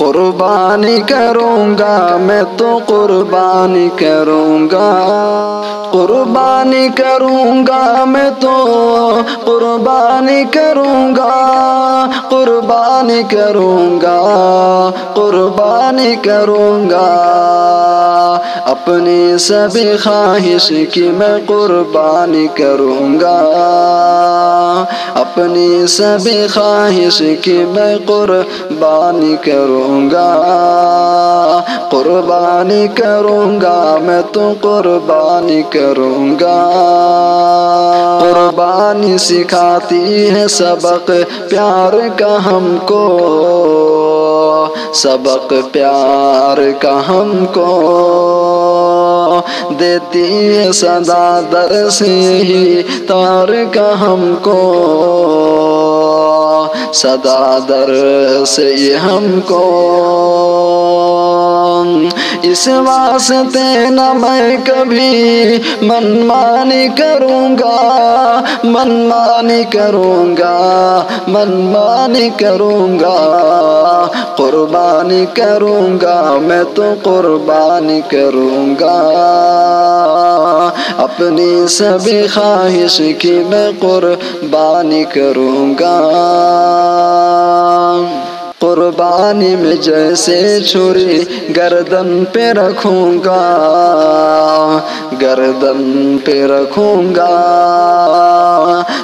قربانی کروں گا میں تو قربانی کروں گا، قربانی کروں گا میں تو قربانی کروں گا، قربانی کروں گا، قربانی کروں گا، اپنی سبھی خواہش کی میں قربانی کروں گا، اپنی سبھی خواہش کی میں قربانی کروں گا، قربانی کروں گا میں تو قربانی کروں گا، قربانی سکھاتی ہے سبق پیار کا ہم کو، سبق پیار کا ہم کو، دیتی ہے سدا درس ہی تار کا ہم کو، سدا درس یہ ہم کو، اس واسطے نہ میں کبھی منمانی کروں گا، منمانی کروں گا، منمانی کروں گا، قربانی کروں گا میں تو قربانی کروں گا، اپنی سبھی خواہش کی میں قربانی کروں گا، قربانی میں جیسے چھری گردن پہ رکھوں گا، گردن پہ رکھوں گا،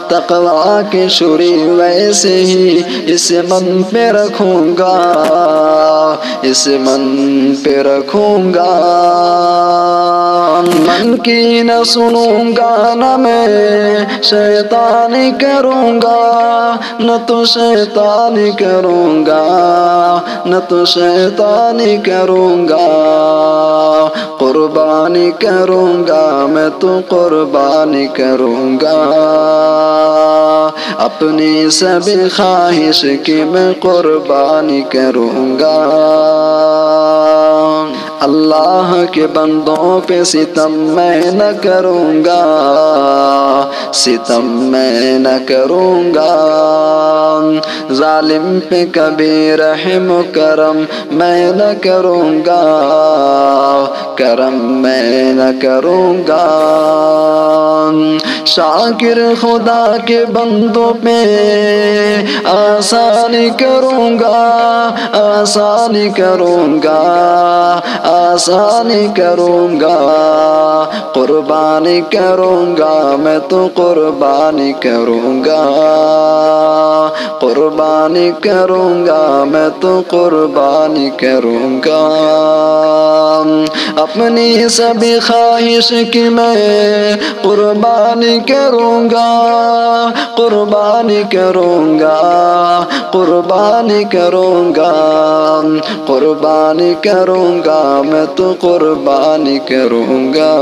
تقویٰ کی چھری ویسے ہی اس من پہ رکھوں گا، اس من پہ رکھوں گا، من کی نہ سنوں گا نہ میں شیطانی کروں گا، نہ تو شیطانی کروں گا، نہ تو شیطانی کروں گا، قربانی کروں گا میں تو قربانی کروں گا، اپنی سبھی خواہش کی میں قربانی کروں گا، اللہ کے بندوں پہ ستم میں نہ کروں گا، ستم میں نہ کروں گا، ظالم پہ کبھی رحم و کرم میں نہ کروں گا، کرم میں نہ کروں گا، شاکر خدا کے بندوں پہ آسانی کروں گا، آسانی کروں گا، آسانی کروں گا، قربانی کروں گا میں تو قربانی کروں گا، قربانی کروں گا میں تو قربانی کروں گا، اپنی سبھی خواہش کی میں قربانی کروں گا، قربانی کروں گا، قربانی کروں گا، قربانی کروں گا میں تو قربانی کروں گا۔